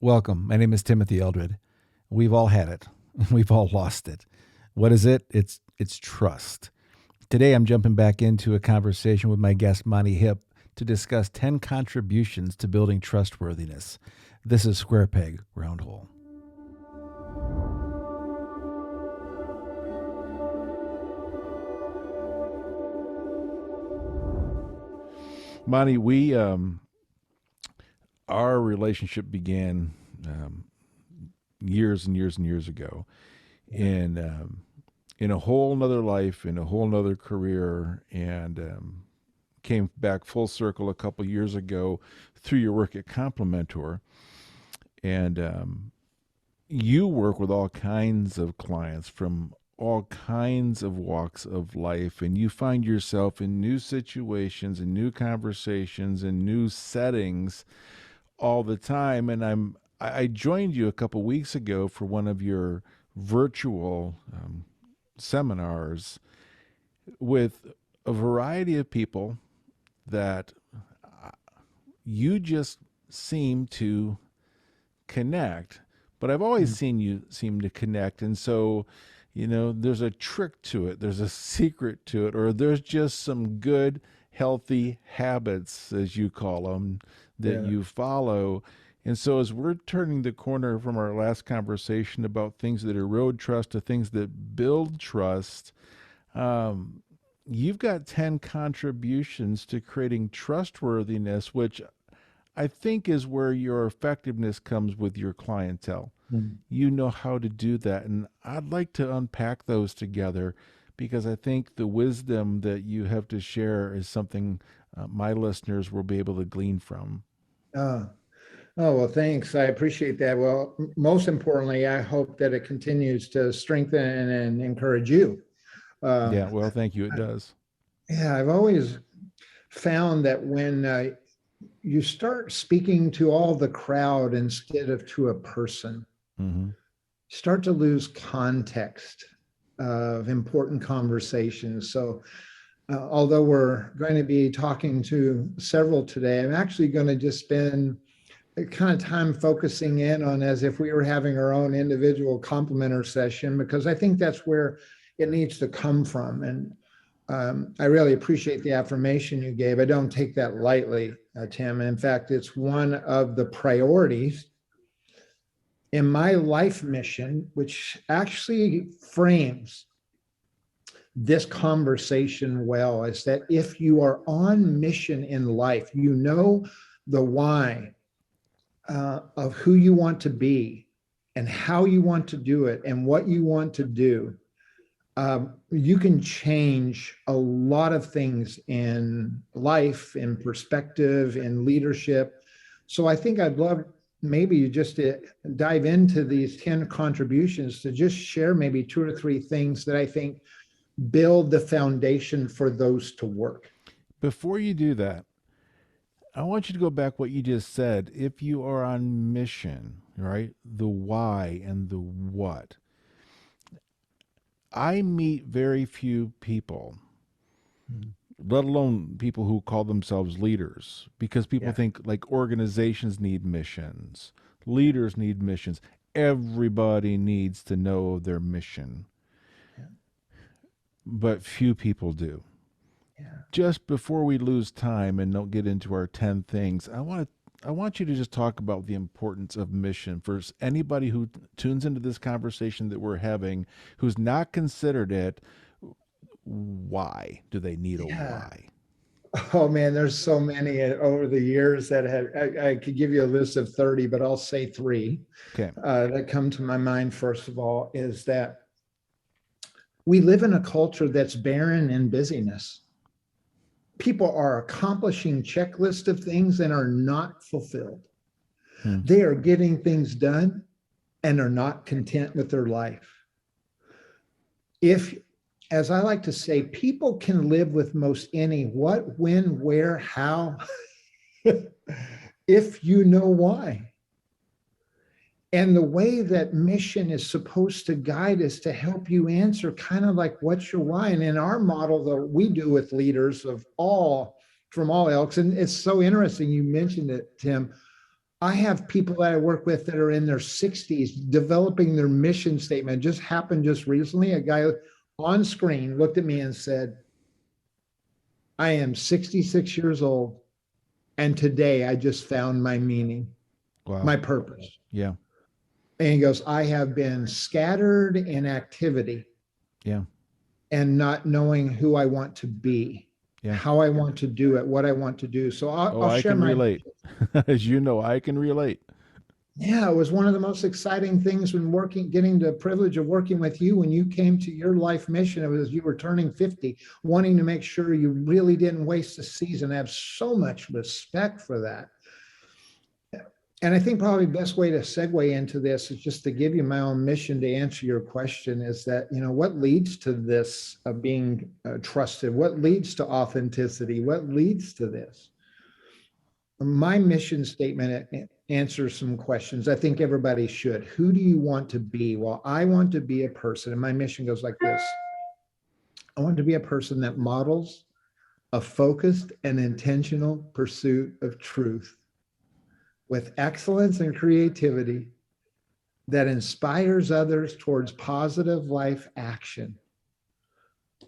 Welcome. My name is Timothy Eldred. We've all had it. We've all lost it. What is it? It's trust. Today I'm jumping back into a conversation with my guest Monty Hipp to discuss 10 contributions to building trustworthiness. This is Square Peg, Round Hole. Monty, our relationship began years and years and years ago, in a whole nother life, in a whole nother career, and came back full circle a couple years ago through your work at Complementor. And you work with all kinds of clients from all kinds of walks of life, and you find yourself in new situations and new conversations and new settings all the time. And I joined you a couple weeks ago for one of your virtual seminars with a variety of people that you just seem to connect. But I've always seen you seem to connect. And so, there's a trick to it, there's a secret to it, or there's just some good, healthy habits, as you call them, that you follow. And so as we're turning the corner from our last conversation about things that erode trust to things that build trust, you've got 10 contributions to creating trustworthiness, which I think is where your effectiveness comes with your clientele. You know how to do that. And I'd like to unpack those together because I think the wisdom that you have to share is something my listeners will be able to glean from. Oh, well, thanks. I appreciate that. Well, most importantly, I hope that it continues to strengthen and encourage you. Yeah, well, thank you. It does. Yeah, I've always found that when you start speaking to all the crowd instead of to a person, start to lose context of important conversations. So although we're going to be talking to several today, I'm actually going to just spend kind of time focusing in on as if we were having our own individual complementer session, because I think that's where it needs to come from. And I really appreciate the affirmation you gave. I don't take that lightly, Tim. In fact, it's one of the priorities in my life mission, which actually frames this conversation well, is that if you are on mission in life, you know the why of who you want to be and how you want to do it and what you want to do. You can change a lot of things in life, in perspective, in leadership. So I think I'd love maybe just to dive into these 10 contributions to just share maybe 2 or 3 things that I think build the foundation for those to work. Before you do that, I want you to go back what you just said. If you are on mission, right? The why and the what. I meet very few people, let alone people who call themselves leaders, because people think like organizations need missions, leaders need missions. Everybody needs to know their mission, but few people do. Just before we lose time and don't get into our 10 things, I want you to just talk about the importance of mission for anybody who tunes into this conversation that we're having who's not considered it. Why do they need a why? Oh man, there's so many over the years that I could give you a list of 30, but I'll say 3 that come to my mind. First of all, is that we live in a culture that's barren in busyness. People are accomplishing checklists of things and are not fulfilled. They are getting things done and are not content with their life. If, as I like to say, people can live with most any what, when, where, how, if you know why. And the way that mission is supposed to guide is to help you answer kind of like, what's your why? And in our model that we do with leaders of all, from all ilks, and it's so interesting you mentioned it, Tim, I have people that I work with that are in their 60s developing their mission statement. It just happened just recently. A guy on screen looked at me and said, I am 66 years old, and today I just found my meaning, Wow. my purpose. Yeah. And he goes, I have been scattered in activity Yeah. and not knowing who I want to be, Yeah. how I want to do it, what I want to do. So I'll I share can my. relate. As you know, I can relate. Yeah, it was one of the most exciting things when getting the privilege of working with you when you came to your life mission. It was you were turning 50, wanting to make sure you really didn't waste a season. I have so much respect for that. And I think probably the best way to segue into this is just to give you my own mission to answer your question is that, what leads to this being trusted? What leads to authenticity? What leads to this? My mission statement answers some questions. I think everybody should. Who do you want to be? Well, I want to be a person, and my mission goes like this. I want to be a person that models a focused and intentional pursuit of truth with excellence and creativity that inspires others towards positive life action.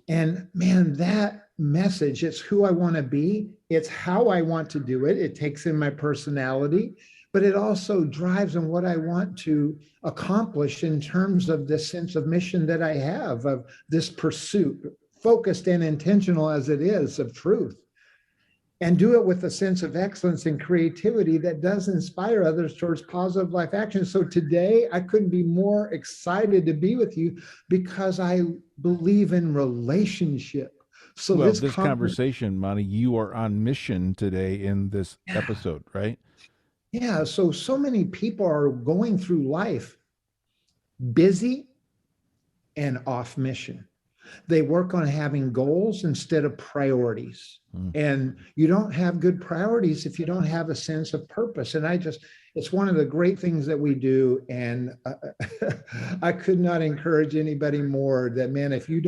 And man, that message, it's who I want to be. It's how I want to do it. It takes in my personality, but it also drives on what I want to accomplish in terms of this sense of mission that I have of this pursuit, focused and intentional as it is, of truth. And do it with a sense of excellence and creativity that does inspire others towards positive life action. So today, I couldn't be more excited to be with you because I believe in relationship. So Well, this this conversation, Monty, you are on mission today in this episode, right? Yeah. So many people are going through life busy and off mission. They work on having goals instead of priorities. And you don't have good priorities if you don't have a sense of purpose. And it's one of the great things that we do. And I could not encourage anybody more that, man, if you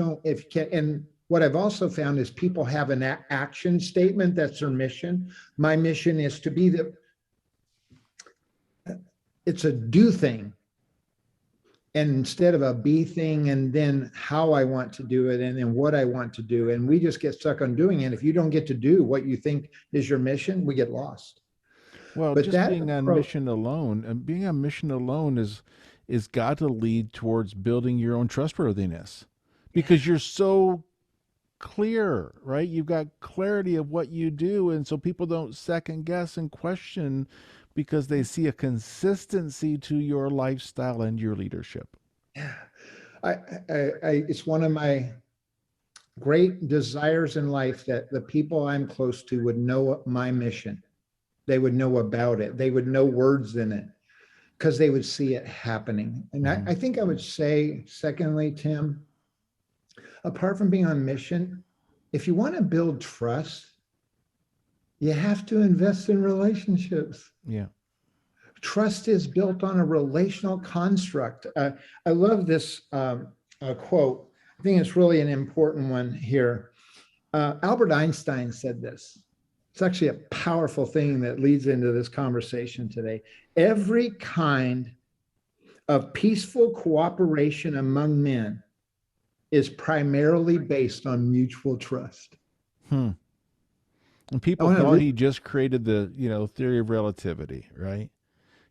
can, and what I've also found is people have an action statement. That's their mission. My mission is to be it's a do thing. And instead of a be thing and then how I want to do it and then what I want to do. And we just get stuck on doing it. If you don't get to do what you think is your mission, we get lost. Well, But just that being on approach, mission alone, and being on mission alone is got to lead towards building your own trustworthiness because you're so clear, right? You've got clarity of what you do, and so people don't second guess and question because they see a consistency to your lifestyle and your leadership. yeah, it's one of my great desires in life that the people I'm close to would know my mission. They would know about it. They would know words in it because they would see it happening. And I think I would say, secondly, Tim, apart from being on mission, if you want to build trust, you have to invest in relationships. Yeah. Trust is built on a relational construct. I love this quote. I think it's really an important one here. Albert Einstein said this. It's actually a powerful thing that leads into this conversation today. Every kind of peaceful cooperation among men is primarily based on mutual trust. And people thought he just created the, theory of relativity, right?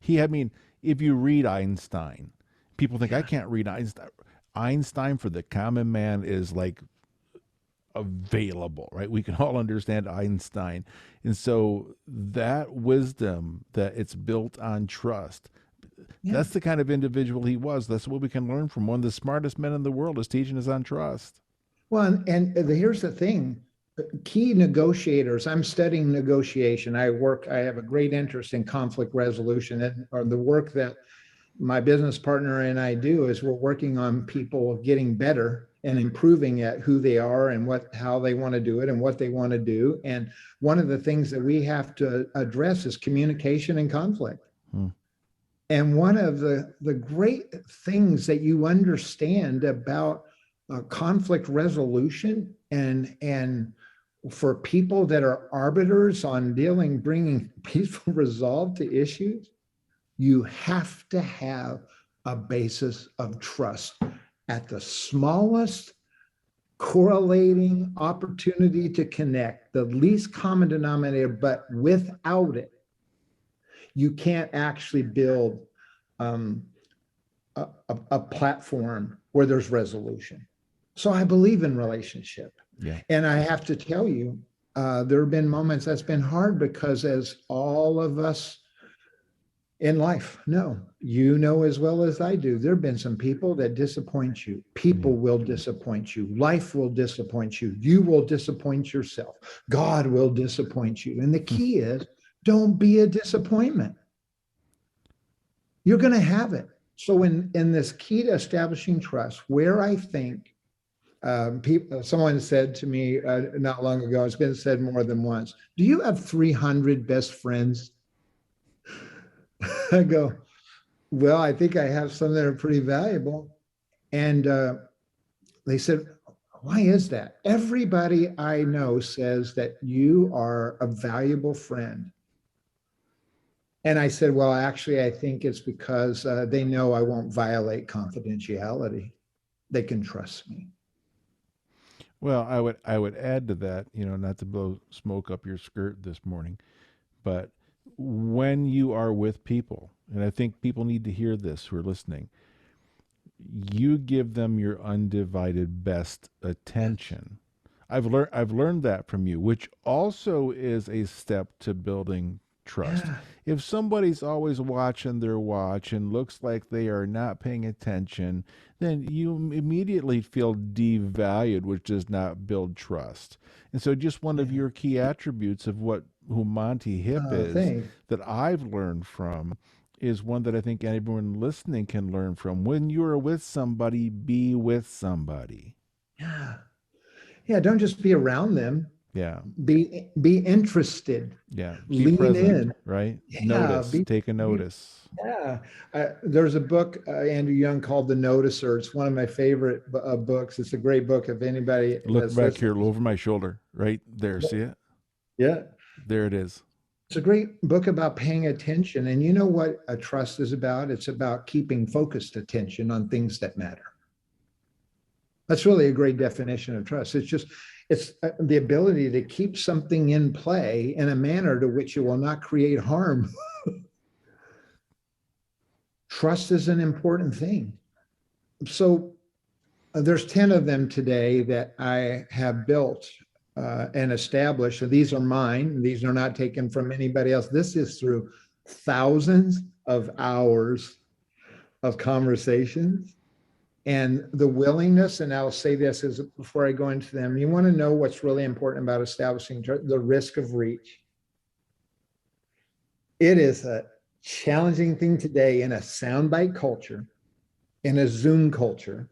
If you read Einstein, people think I can't read Einstein. Einstein for the common man is like available, right? We can all understand Einstein. And so that wisdom that it's built on trust, that's the kind of individual he was. That's what we can learn from. One of the smartest men in the world is teaching us on trust. Well, and here's the thing. Key negotiators, I'm studying negotiation. I have a great interest in conflict resolution, or the work that my business partner and I do is we're working on people getting better and improving at who they are and how they want to do it and what they want to do. And one of the things that we have to address is communication and conflict. And one of the great things that you understand about conflict resolution and for people that are arbiters on bringing peaceful resolve to issues, you have to have a basis of trust at the smallest correlating opportunity to connect, the least common denominator, but without it, you can't actually build a platform where there's resolution. So I believe in relationship. Yeah. And I have to tell you, there have been moments that's been hard because, as all of us in life know, you know as well as I do, there have been some people that disappoint you. People will disappoint you. Life will disappoint you. You will disappoint yourself. God will disappoint you. And the key is, don't be a disappointment. You're going to have it. So in this key to establishing trust, where I think someone said to me not long ago, it's been said more than once, do you have 300 best friends? I go, well, I think I have some that are pretty valuable. And they said, why is that? Everybody I know says that you are a valuable friend. And I said, well, actually, I think it's because they know I won't violate confidentiality. They can trust me. Well, I would add to that, not to blow smoke up your skirt this morning, but when you are with people, and I think people need to hear this who are listening, you give them your undivided best attention. I've learned that from you, which also is a step to building trust. Yeah. If somebody's always watching their watch and looks like they are not paying attention, then you immediately feel devalued, which does not build trust. And so just one of your key attributes of who Monty Hipp is Thanks. that I've learned from is one that I think everyone listening can learn from. When you are with somebody, be with somebody. Yeah. Yeah. Don't just be around them. Yeah. Be interested. Yeah. Be Lean present, in. right? Yeah. Notice. Take a notice. Yeah. There's a book, Andrew Young, called The Noticer. It's one of my favorite books. It's a great book. If anybody Look that's back here listening. over my shoulder. Right there. See it? Yeah. There it is. It's a great book about paying attention. And you know what a trust is about? It's about keeping focused attention on things that matter. That's really a great definition of trust. It's the ability to keep something in play in a manner to which it will not create harm. Trust is an important thing. So there's 10 of them today that I have built and established. So these are mine. These are not taken from anybody else. This is through thousands of hours of conversations and the willingness. And I'll say this is before I go into them. You want to know what's really important about establishing the risk of reach. It is a challenging thing today in a soundbite culture, in a Zoom culture,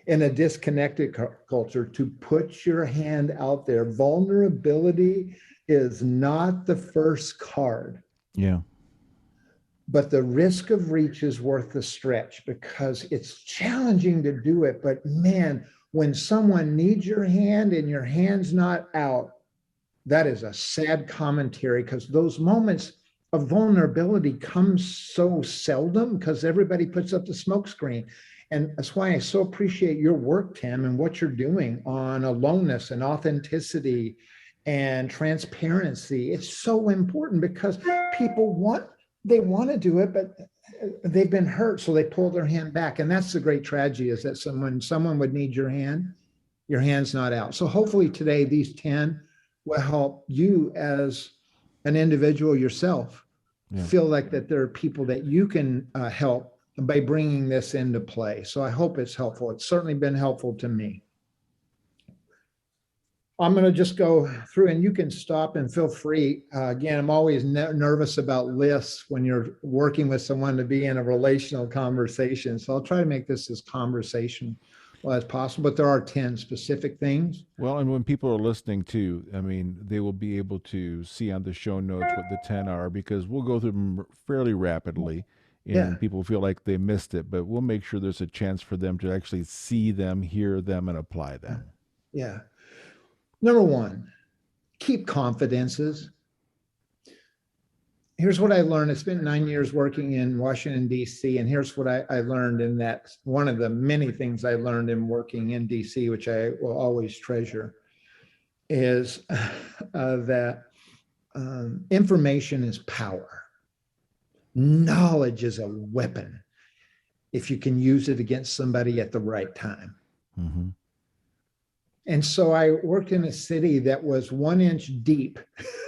in a disconnected culture, to put your hand out there. Vulnerability is not the first card. Yeah. But the risk of reach is worth the stretch because it's challenging to do it. But man, when someone needs your hand and your hand's not out, that is a sad commentary, because those moments of vulnerability come so seldom because everybody puts up the smoke screen. And that's why I so appreciate your work, Tim, and what you're doing on aloneness and authenticity and transparency. It's so important because people want to do it, but they've been hurt, so they pull their hand back. And that's the great tragedy, is that someone would need your hand's not out. So hopefully today, these 10 will help you as an individual yourself feel like that there are people that you can help by bringing this into play. So I hope it's helpful. It's certainly been helpful to me. I'm going to just go through, and you can stop and feel free. Again, I'm always nervous about lists when you're working with someone to be in a relational conversation. So I'll try to make this as conversational as possible, but there are 10 specific things. Well, and when people are listening too, I mean, they will be able to see on the show notes what the 10 are, because we'll go through them fairly rapidly. And people feel like they missed it, but we'll make sure there's a chance for them to actually see them, hear them, and apply them. Yeah. Number one, keep confidences. Here's what I learned. I spent 9 years working in Washington, D.C., and here's what I learned in that. One of the many things I learned in working in D.C., which I will always treasure, is that information is power. Knowledge is a weapon if you can use it against somebody at the right time. Mm-hmm. And so I worked in a city that was 1 inch deep,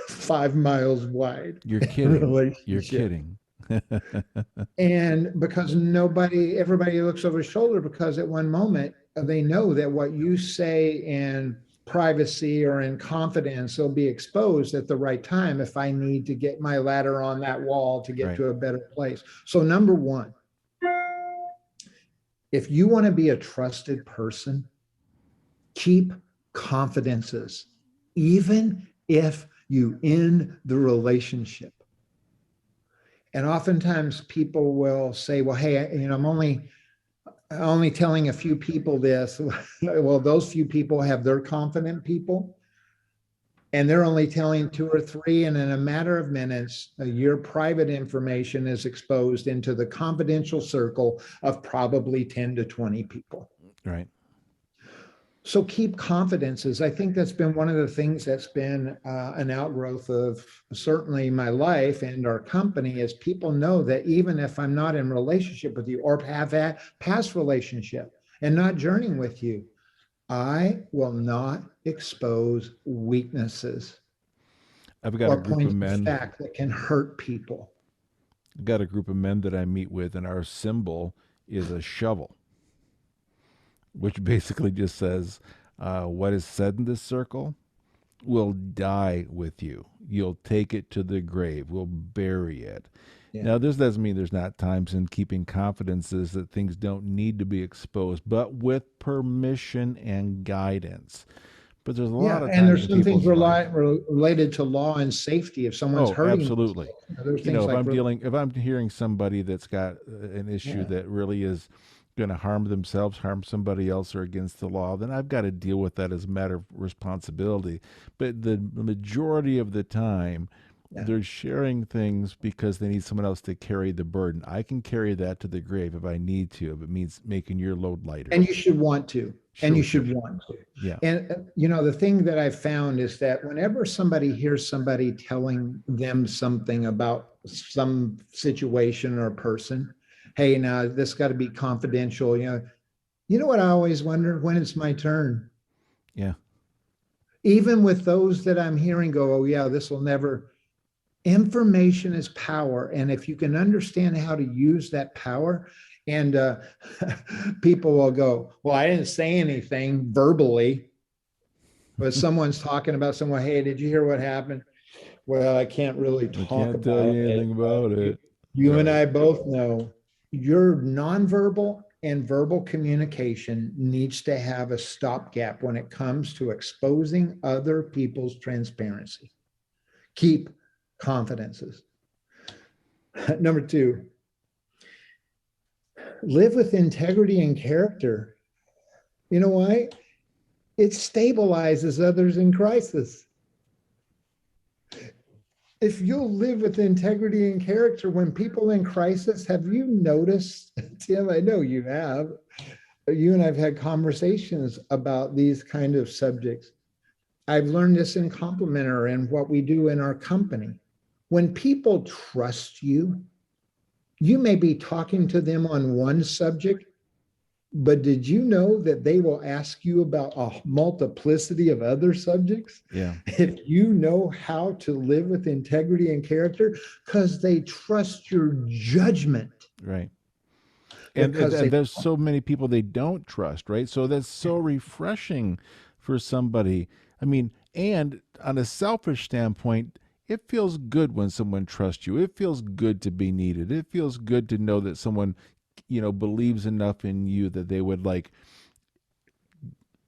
5 miles wide. You're kidding. You're kidding. And because everybody looks over his shoulder, because at one moment they know that what you say in privacy or in confidence will be exposed at the right time if I need to get my ladder on that wall to get to a better place. So number one, if you want to be a trusted person, keep confidences, even if you end the relationship. And oftentimes people will say, well, hey, I'm only telling a few people this. Well, those few people have their confident people, and they're only telling 2 or 3. And in a matter of minutes, your private information is exposed into the confidential circle of probably 10 to 20 people. Right. So keep confidences. I think that's been one of the things that's been an outgrowth of certainly my life and our company, is people know that even if I'm not in relationship with you or have had past relationship and not journeying with you, I will not expose weaknesses I've got or a group points of of men. fact that can hurt people. I've got a group of men that I meet with, and our symbol is a shovel, which basically just says, what is said in this circle will die with you. You'll take it to the grave. We'll bury it. Yeah. Now, this doesn't mean there's not times in keeping confidences that things don't need to be exposed, but with permission and guidance. But there's a lot of times, and there's some things related to law and safety. If someone's hurting, absolutely. There's things if I'm hearing somebody that's got an issue that really is going to harm themselves, harm somebody else, or against the law, then I've got to deal with that as a matter of responsibility. But the majority of the time, they're sharing things because they need someone else to carry the burden. I can carry that to the grave if I need to, if it means making your load lighter. And you should want to. Want to. Yeah. And, the thing that I've found is that whenever somebody hears somebody telling them something about some situation or person, hey, now this got to be confidential. You know what I always wonder? When it's my turn. Yeah. Even with those that I'm hearing go, oh yeah, this will never. Information is power. And if you can understand how to use that power, and people will go, well, I didn't say anything verbally, but someone's talking about someone, hey, did you hear what happened? Well, I can't really talk about it. I can't tell you anything about it. You and I both know your nonverbal and verbal communication needs to have a stopgap when it comes to exposing other people's transparency. Keep confidences. Number 2, live with integrity and character. You know why? It stabilizes others in crisis. If you'll live with integrity and character when people in crisis, have you noticed, Tim, I know you have, you and I've had conversations about these kind of subjects. I've learned this in Complimenter and what we do in our company. When people trust you, you may be talking to them on one subject, but did you know that they will ask you about a multiplicity of other subjects? Yeah. If you know how to live with integrity and character, because they trust your judgment. Right. And there's so many people they don't trust, right? So that's so refreshing for somebody. I mean, and on a selfish standpoint, it feels good when someone trusts you. It feels good to be needed. It feels good to know that someone, believes enough in you that they would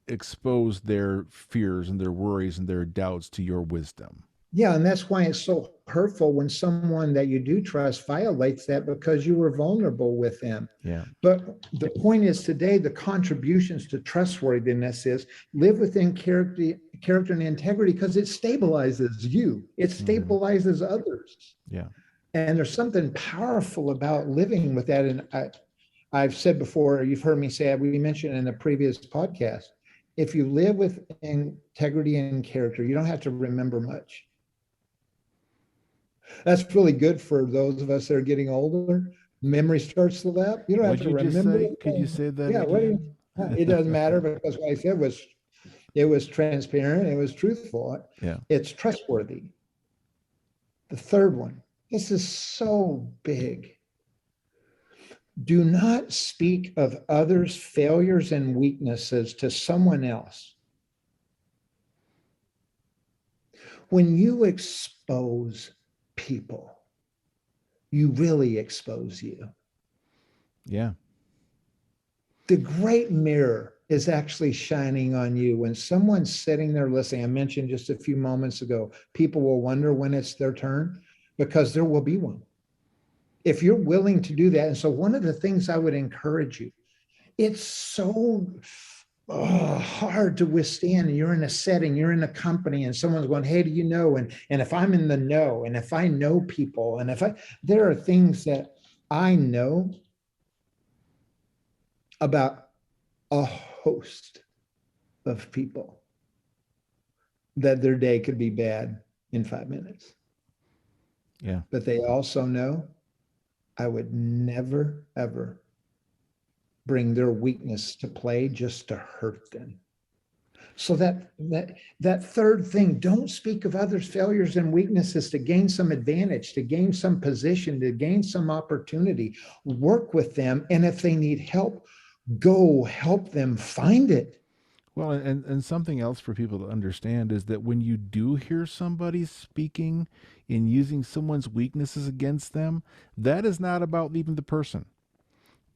expose their fears and their worries and their doubts to your wisdom. Yeah, and that's why it's so hurtful when someone that you do trust violates that because you were vulnerable with them. Yeah. But the point is today, the contributions to trustworthiness is live within character and integrity because it stabilizes you. It stabilizes others. Yeah. And there's something powerful about living with that. And I've said before, you've heard me say, we mentioned in a previous podcast, if you live with integrity and character, you don't have to remember much. That's really good for those of us that are getting older. Memory starts to lapse. You don't have to remember. Could you say that Yeah, again? it doesn't matter because what I said was, it was transparent, it was truthful. Yeah. It's trustworthy. The third one, this is so big. Do not speak of others' failures and weaknesses to someone else. When you expose people, you really expose you. Yeah. The great mirror is actually shining on you. When someone's sitting there listening, I mentioned just a few moments ago, people will wonder when it's their turn because there will be one. If you're willing to do that. And so one of the things I would encourage you, it's so hard to withstand. You're in a setting, you're in a company, and someone's going, hey, do you know? And if I'm in the know, and if I know people, and there are things that I know about a host of people that their day could be bad in 5 minutes. Yeah. But they also know I would never, ever bring their weakness to play just to hurt them. So that third thing, don't speak of others' failures and weaknesses to gain some advantage, to gain some position, to gain some opportunity. Work with them. And if they need help, go help them find it. Well, and something else for people to understand is that when you do hear somebody speaking and using someone's weaknesses against them, that is not about leaving the person.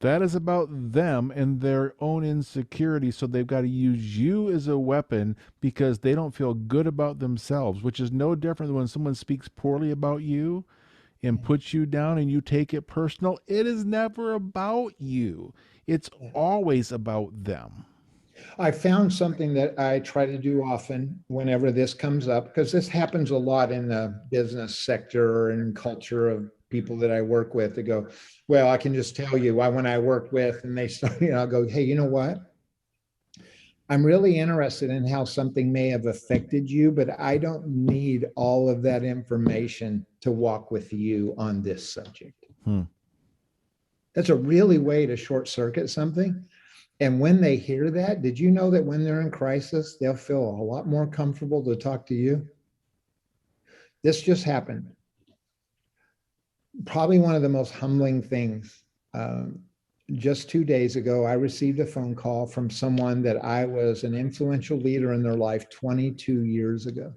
That is about them and their own insecurity. So they've got to use you as a weapon because they don't feel good about themselves, which is no different than when someone speaks poorly about you and puts you down and you take it personal. It is never about you. It's always about them. I found something that I try to do often whenever this comes up, because this happens a lot in the business sector and culture of people that I work with. They go, well, I can just tell you when I work with, and they start, I'll go, hey, you know what? I'm really interested in how something may have affected you, but I don't need all of that information to walk with you on this subject. That's a really way to short circuit something. And when they hear that, did you know that when they're in crisis, they'll feel a lot more comfortable to talk to you? This just happened. Probably one of the most humbling things. Just 2 days ago, I received a phone call from someone that I was an influential leader in their life 22 years ago.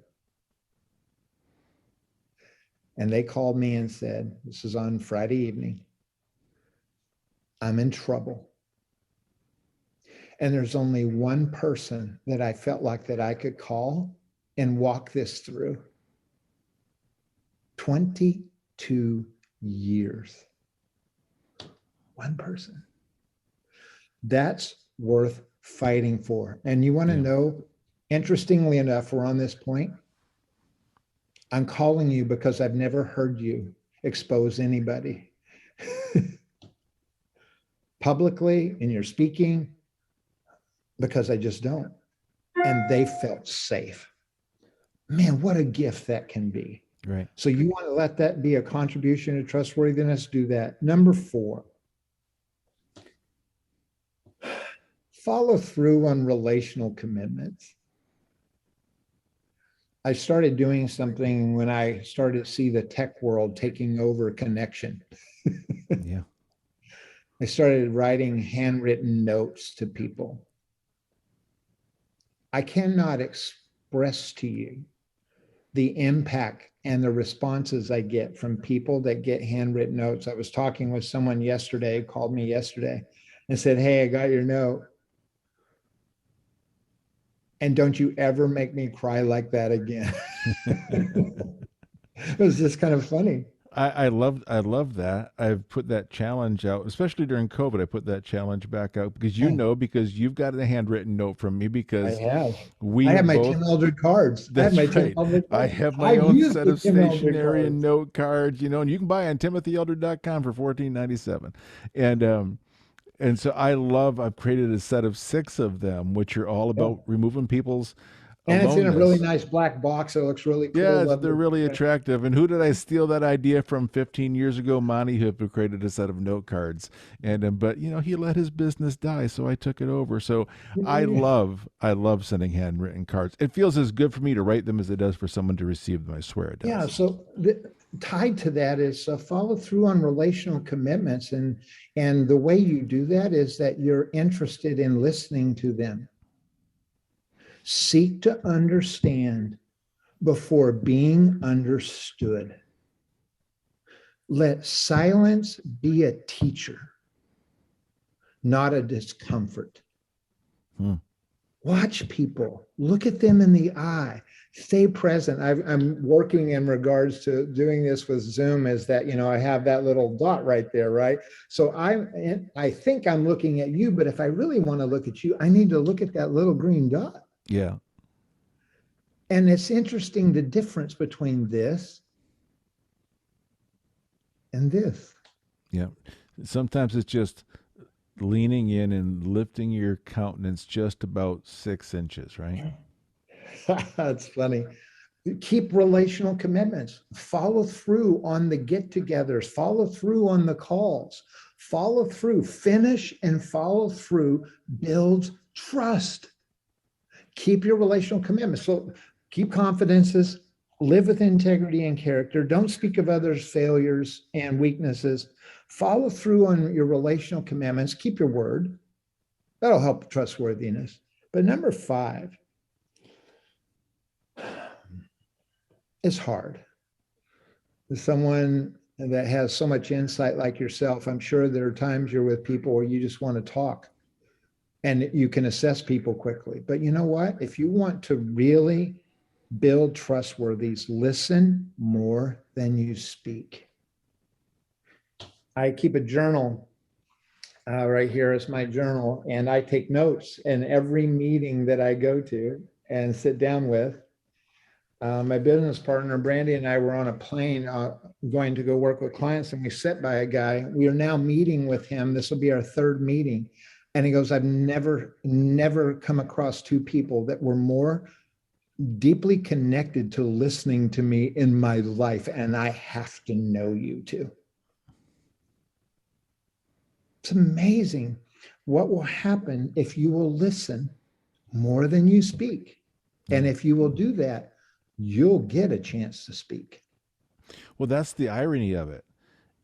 And they called me and said, this is on Friday evening, I'm in trouble. And there's only one person that I felt like that I could call and walk this through. 22 years. One person. That's worth fighting for. And you want to know, interestingly enough, we're on this point. I'm calling you because I've never heard you expose anybody publicly in your speaking, because I just don't. And they felt safe. Man, what a gift that can be. Right. So you want to let that be a contribution to trustworthiness? Do that. Number 4, follow through on relational commitments. I started doing something when I started to see the tech world taking over connection. Yeah. I started writing handwritten notes to people. I cannot express to you the impact and the responses I get from people that get handwritten notes. I was talking with someone yesterday, called me yesterday and said, hey, I got your note. And don't you ever make me cry like that again. It was just kind of funny. I love that. I've put that challenge out, especially during COVID. I put that challenge back out Yeah, because you've got a handwritten note from me I because have. we I have have my both. Tim Eldred cards. I have That's my Tim right. Eldred I cards. have my I've own used set the of Tim Eldred stationery and cards. note cards, and you can buy on TimothyElder.com for 14.97. And so I've created a set of 6 of them, which are all Yeah. about removing people's And it's in a really aloneness. nice black box. It looks really cool. Yeah, Love they're the, really attractive. And who did I steal that idea from 15 years ago? Monty Hipp, who created a set of note cards. But he let his business die, so I took it over. So I love sending handwritten cards. It feels as good for me to write them as it does for someone to receive them. I swear it yeah. does. So tied to that is follow through on relational commitments. And the way you do that is that you're interested in listening to them. Seek to understand before being understood. Let silence be a teacher, not a discomfort. Hmm. Watch people, look at them in the eye, stay present. I'm working in regards to doing this with Zoom, is that, I have that little dot right there, right? So I think I'm looking at you, but if I really want to look at you, I need to look at that little green dot. Yeah. And it's interesting the difference between this and this. Yeah. Sometimes it's just leaning in and lifting your countenance just about 6 inches, right? That's funny. Keep relational commitments, follow through on the get-togethers, follow through on the calls, follow through, finish and follow through builds trust. Keep your relational commitments. So keep confidences, live with integrity and character, don't speak of others' failures and weaknesses, follow through on your relational commitments, keep your word. That'll help trustworthiness. But number 5 is hard. As someone that has so much insight like yourself, I'm sure there are times you're with people where you just want to talk and you can assess people quickly. But you know what? If you want to really build trustworthies, listen more than you speak. I keep a journal right here is my journal, and I take notes in every meeting that I go to and sit down with. My business partner, Brandy, and I were on a plane going to go work with clients, and we sat by a guy. We are now meeting with him. This will be our 3rd meeting. And he goes, I've never come across 2 people that were more deeply connected to listening to me in my life. And I have to know you too. It's amazing what will happen if you will listen more than you speak. And if you will do that, you'll get a chance to speak. Well, that's the irony of it.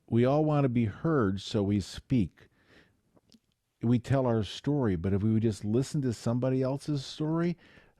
We all want to be heard, so we speak. We tell our story, but if we would just listen to somebody else's story,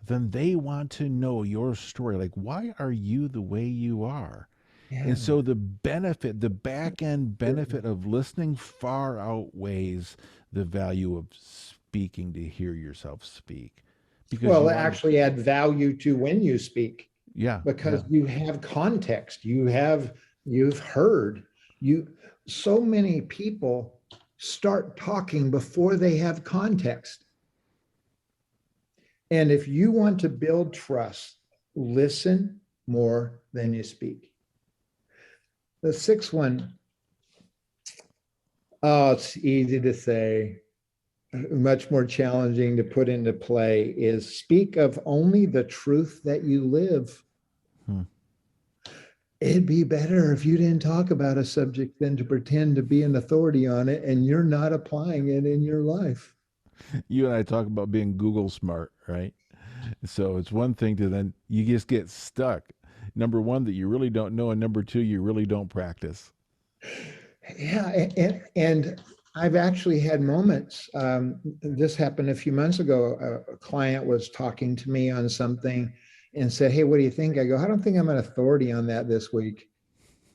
then they want to know your story. Like, why are you the way you are? Yeah. And so the back end benefit of listening far outweighs the value of speaking to hear yourself speak. Because Well, you want to, actually add value to when you speak, yeah, because yeah. you have context, you've heard. You So many people start talking before they have context. And if you want to build trust, listen more than you speak. The 6th one, oh, it's easy to say, much more challenging to put into play, is speak of only the truth that you live. Hmm. It'd be better if you didn't talk about a subject than to pretend to be an authority on it and you're not applying it in your life. You and I talk about being Google smart, right? So it's one thing to then you just get stuck. Number one, that you really don't know, and number two, you really don't practice. Yeah, and I've actually had moments. This happened a few months ago. A client was talking to me on something and said, "Hey, what do you think?" I go, "I don't think I'm an authority on that this week.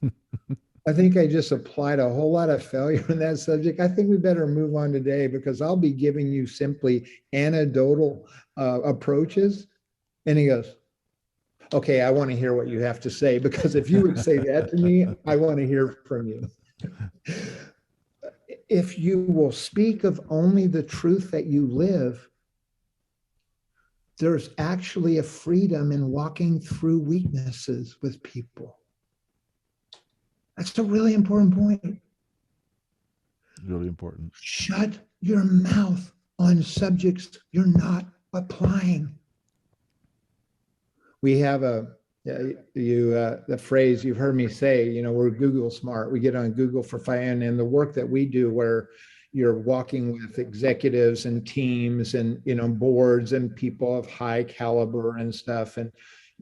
I think I just applied a whole lot of failure in that subject. I think we better move on today because I'll be giving you simply anecdotal approaches." And he goes, Okay, I want to hear what you have to say, because if you would say that to me, I want to hear from you. If you will speak of only the truth that you live, there's actually a freedom in walking through weaknesses with people. That's a really important point. Really important. Shut your mouth on subjects you're not applying. We have the phrase you've heard me say, we're Google smart. We get on Google for fun, and the work that we do where you're walking with executives and teams and, boards and people of high caliber and stuff, and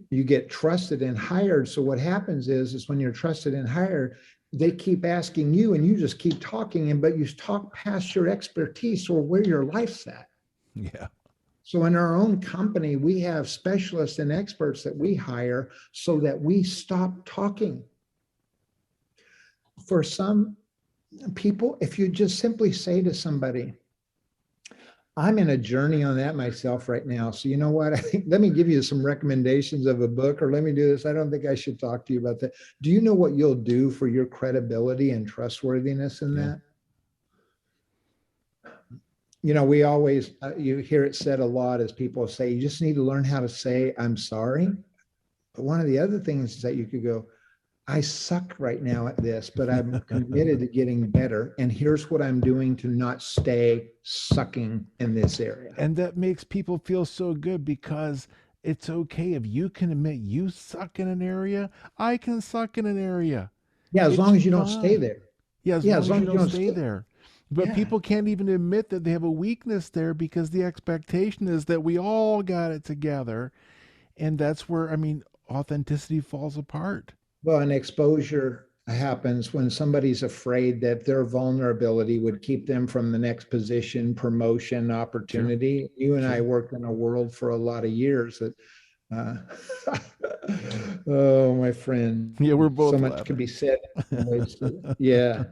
you get trusted and hired. So what happens is when you're trusted and hired, they keep asking you and you just keep talking, but you talk past your expertise or where your life's at. Yeah. So in our own company, we have specialists and experts that we hire so that we stop talking. For some people, if you just simply say to somebody, I'm in a journey on that myself right now. So you know what? I think, let me give you some recommendations of a book, or let me do this. I don't think I should talk to you about that. Do you know what you'll do for your credibility and trustworthiness in that? We always, you hear it said a lot as people say, you just need to learn how to say, I'm sorry. But one of the other things is that you could go, I suck right now at this, but I'm committed to getting better. And here's what I'm doing to not stay sucking in this area. And that makes people feel so good, because it's okay if you can admit you suck in an area. I can suck in an area. Yeah, as long as you don't stay there. Yeah, as long as you don't stay there. But people can't even admit that they have a weakness there, because the expectation is that we all got it together. And that's where, authenticity falls apart. Well, and exposure happens when somebody's afraid that their vulnerability would keep them from the next position, promotion, opportunity. Sure. You and I worked in a world for a lot of years that, oh, my friend. Yeah, we're both so much laughing. Can be said. Yeah.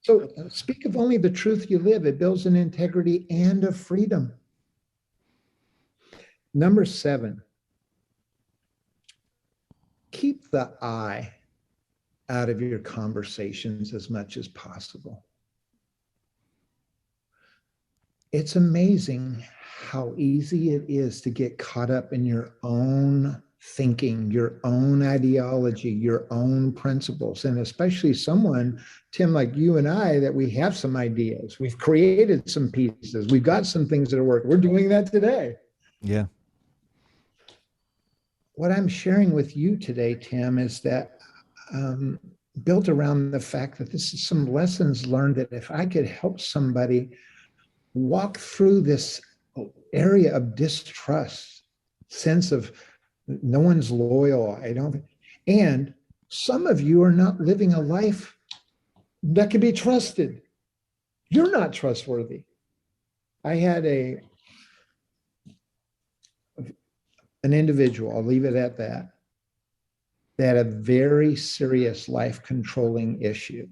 So speak of only the truth you live. It builds an integrity and a freedom. Number 7. Keep the I out of your conversations as much as possible. It's amazing how easy it is to get caught up in your own thinking, your own ideology, your own principles, and especially someone, Tim, like you and I, that we have some ideas. We've created some pieces. We've got some things that are working. We're doing that today. Yeah. What I'm sharing with you today, Tim, is that built around the fact that this is some lessons learned, that if I could help somebody walk through this area of distrust, sense of no one's loyal, and some of you are not living a life that can be trusted. You're not trustworthy. I had an individual, I'll leave it at that had a very serious life controlling issue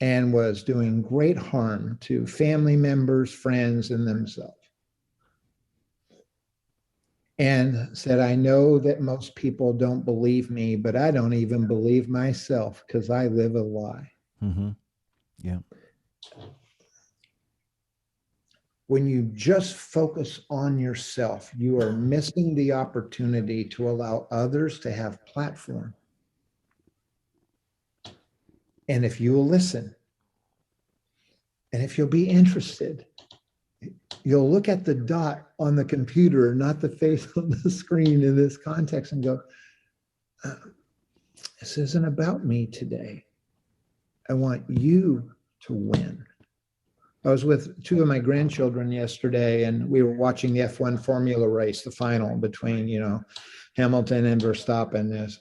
and was doing great harm to family members, friends, and themselves. And said, I know that most people don't believe me, but I don't even believe myself because I live a lie. Mm-hmm. Yeah. When you just focus on yourself, you are missing the opportunity to allow others to have platform. And if you will listen, and if you'll be interested, you'll look at the dot on the computer, not the face on the screen in this context, and go, this isn't about me today. I want you to win. I was with 2 of my grandchildren yesterday, and we were watching the F1 Formula race, the final between, Hamilton and Verstappen. This,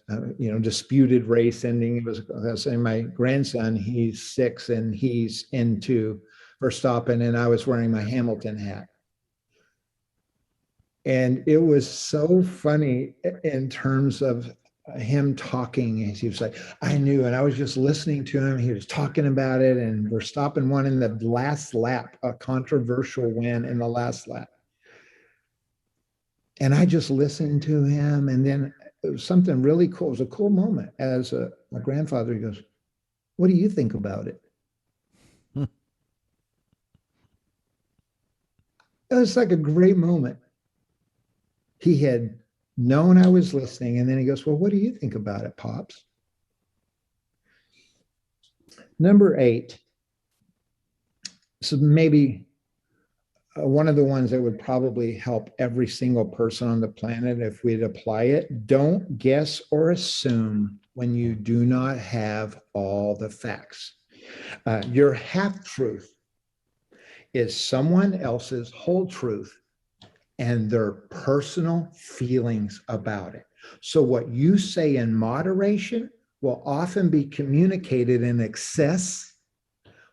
disputed race ending. It was my grandson, he's 6, and he's into Verstappen, and I was wearing my Hamilton hat. And it was so funny in terms of him talking. He was like, I knew, and I was just listening to him. He was talking about it, and Verstappen won in the last lap, a controversial win in the last lap. And I just listened to him. And then it was something really cool. It was a cool moment. As my grandfather, he goes, "What do you think about it?" It was like a great moment. He had known I was listening. And then he goes, "Well, what do you think about it, Pops?" Number 8. So maybe one of the ones that would probably help every single person on the planet if we'd apply it. Don't guess or assume when you do not have all the facts. Your half truth is someone else's whole truth and their personal feelings about it. So, what you say in moderation will often be communicated in excess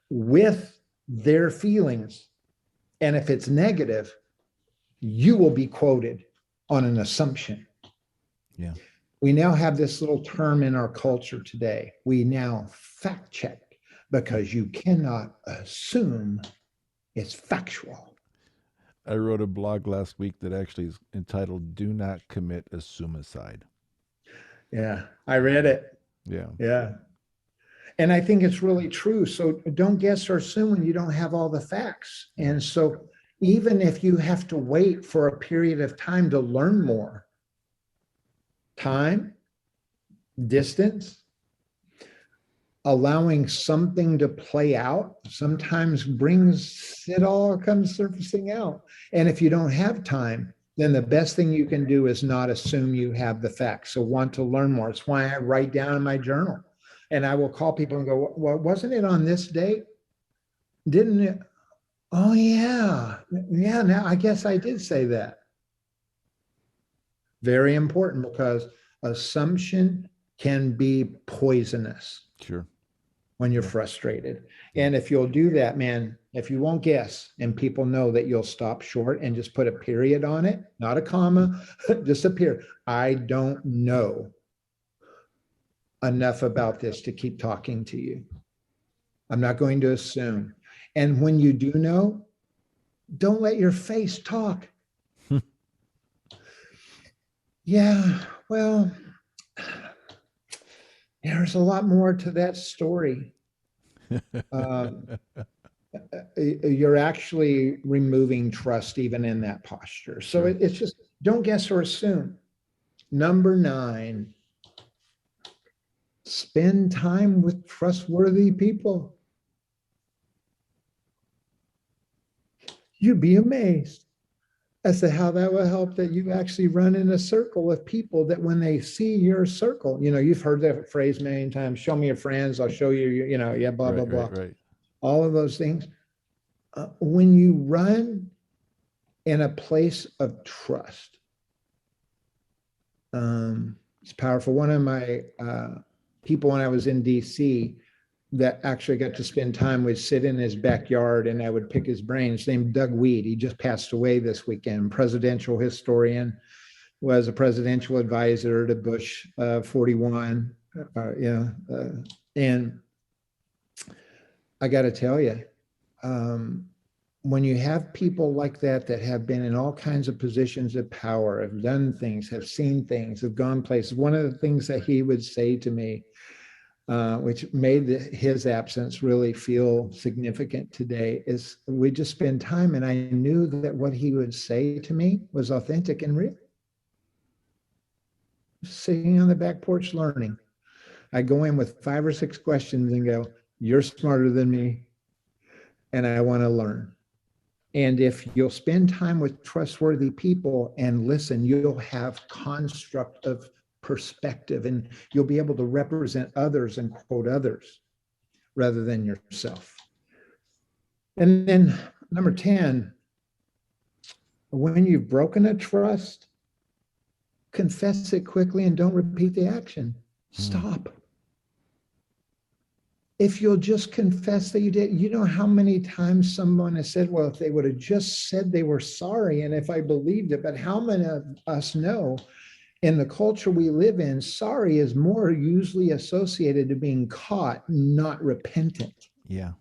with their feelings. And if it's negative, you will be quoted on an assumption. Yeah. We now have this little term in our culture today. We now fact check because you cannot assume it's factual. I wrote a blog last week that actually is entitled "Do Not Commit a Suicide." Yeah, I read it. Yeah. Yeah. And I think it's really true. So don't guess or assume when you don't have all the facts. And so even if you have to wait for a period of time to learn more, time, distance, allowing something to play out sometimes brings it all comes surfacing out. And if you don't have time, then the best thing you can do is not assume you have the facts. So want to learn more. It's why I write down in my journal. And I will call people and go, "Well, wasn't it on this date? Didn't it? Oh, yeah. Yeah, now I guess I did say that." Very important because assumption can be poisonous Sure. when you're frustrated. And if you'll do that, man, if you won't guess and people know that you'll stop short and just put a period on it, not a comma, just a period. I don't know enough about this to keep talking to you. I'm not going to assume. And when you do know, don't let your face talk. Yeah, well, there's a lot more to that story. Um, you're actually removing trust even in that posture. So Sure. it's just don't guess or assume. Number 9, spend time with trustworthy people. You'd be amazed as to how that will help that you actually run in a circle of people that when they see your circle, you've heard that phrase many times, show me your friends, I'll show you, yeah, blah, blah, Right. blah. Right. All of those things. When you run in a place of trust, it's powerful. One of my people when I was in DC that actually got to spend time would sit in his backyard and I would pick his brain. His name Doug Weed. He just passed away this weekend. Presidential historian, was a presidential advisor to Bush 41. And I got to tell you, when you have people like that that have been in all kinds of positions of power, have done things, have seen things, have gone places, one of the things that he would say to me, which made his absence really feel significant today, is we just spend time, and I knew that what he would say to me was authentic and real. Sitting on the back porch learning, I go in with 5 or 6 questions and go, "You're smarter than me, and I want to learn." And if you'll spend time with trustworthy people and listen, you'll have construct of perspective and you'll be able to represent others and quote others rather than yourself. And then number 10, when you've broken a trust, confess it quickly and don't repeat the action. Stop. If you'll just confess that you did, you know how many times someone has said, well, if they would have just said they were sorry, and if I believed it, but how many of us know in the culture we live in, sorry is more usually associated to being caught, not repentant. Yeah.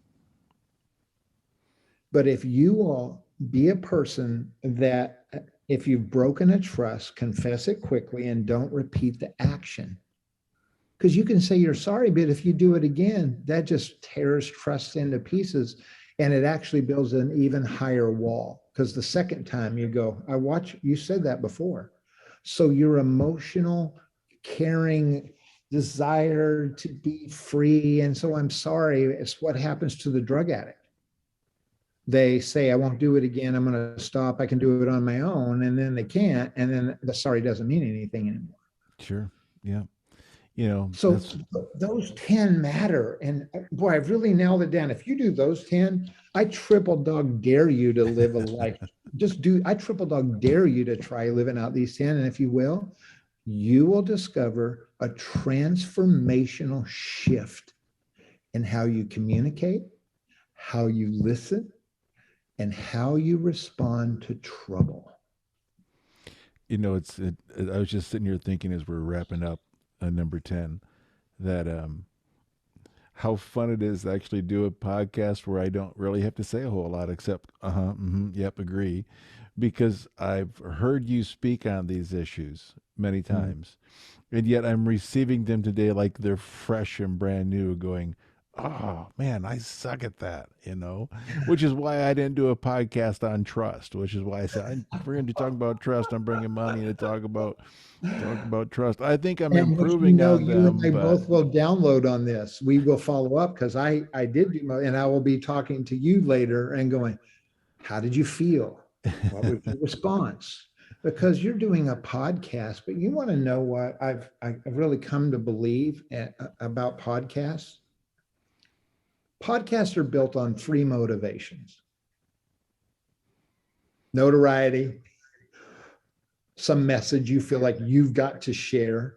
But if you will be a person that If you've broken a trust, confess it quickly and don't repeat the action. Because you can say you're sorry, but if you do it again, that just tears trust into pieces and it actually builds an even higher wall. Because the second time you go, I watch, you said that before. So your emotional, caring desire to be free. And so I'm sorry, it's what happens to the drug addict. They say, I won't do it again. I'm going to stop. I can do it on my own. And then they can't. And then the sorry doesn't mean anything anymore. Sure. Yeah. So That's those 10 matter. And boy, I've really nailed it down. If you do those 10, I triple dog dare you to live a life. I triple dog dare you to try living out these 10. And if you will discover a transformational shift in how you communicate, how you listen, and how you respond to trouble. I was just sitting here thinking as we're wrapping up number 10 that how fun it is to actually do a podcast where I don't really have to say a whole lot except yep, agree, because I've heard you speak on these issues many times, and yet I'm receiving them today like they're fresh and brand new, going, oh man, I suck at that, which is why I didn't do a podcast on trust, which is why I said, we're going to talk about trust. I'm bringing Monty to talk about trust. I think I'm And what improving on you and them, I but both will download on this. We will follow up because I did do and I will be talking to you later and going, how did you feel? What was your response? Because you're doing a podcast, but you want to know what I've really come to believe about podcasts. Podcasts are built on three motivations: notoriety, some message you feel like you've got to share,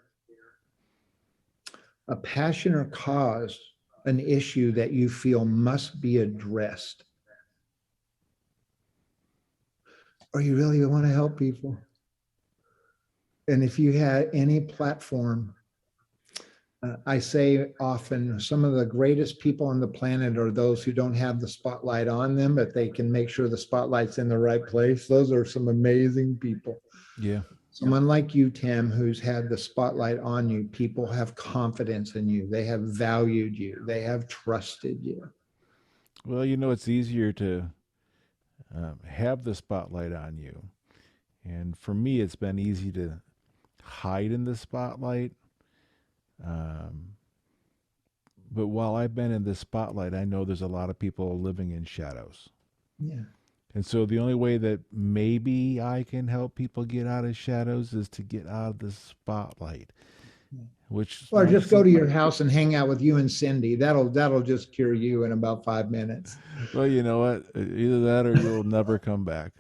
a passion or cause, an issue that you feel must be addressed, or you really want to help people. And if you had any platform, I say often some of the greatest people on the planet are those who don't have the spotlight on them, but they can make sure the spotlight's in the right place. Those are some amazing people. yeah. Someone like you, Tim, who's had the spotlight on you, people have confidence in you. They have valued you. They have trusted you. Well, it's easier to have the spotlight on you, and for me, it's been easy to hide in the spotlight. Um, but while I've been in the spotlight, I know there's a lot of people living in shadows. Yeah. And so the only way that maybe I can help people get out of shadows is to get out of the spotlight, which Or might just go seem to your house and hang out with you and Cindy. That'll just cure you in about 5 minutes. well, you know what? Either that or you'll never come back.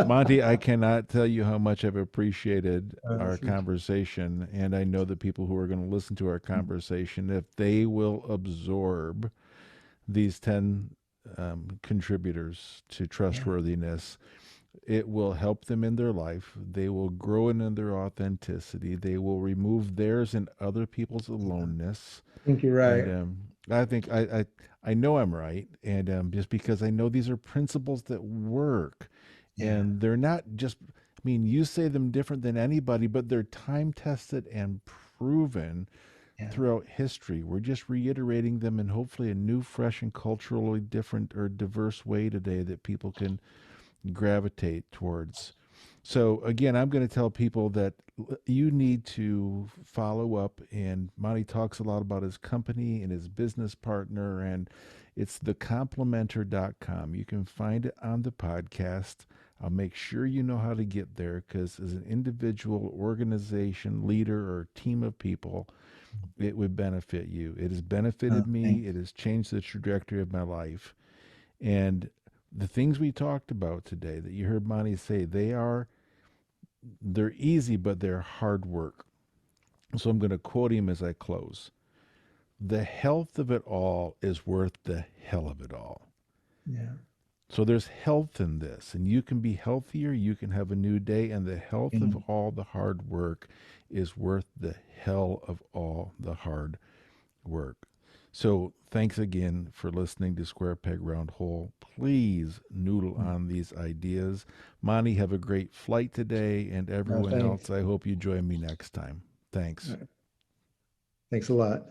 Monty, I cannot tell you how much I've appreciated our conversation. And I know the people who are going to listen to our conversation, if they will absorb these 10 contributors to trustworthiness, it will help them in their life. They will grow in their authenticity. They will remove theirs and other people's aloneness. I think you're right. And I think I know I'm right. And just because I know these are principles that work. Yeah. And they're not just, I mean, you say them different than anybody, but they're time tested and proven throughout history. We're just reiterating them in hopefully a new, fresh, and culturally different or diverse way today that people can gravitate towards. So again, I'm going to tell people that you need to follow up. And Monty talks a lot about his company and his business partner, and it's thecomplementer.com. You can find it on the podcast. I'll make sure you know how to get there, because as an individual, organization, leader, or team of people, it would benefit you. It has benefited me. It has changed the trajectory of my life. And the things we talked about today that you heard Monty say, they're easy, but they're hard work. So I'm going to quote him as I close. The health of it all is worth the hell of it all. Yeah. So there's health in this, and you can be healthier. You can have a new day, and the health of all the hard work is worth the hell of all the hard work. So thanks again for listening to Square Peg Round Hole. Please noodle on these ideas. Monty, have a great flight today, and everyone Thanks. else, I hope you join me next time. Thanks. Thanks a lot.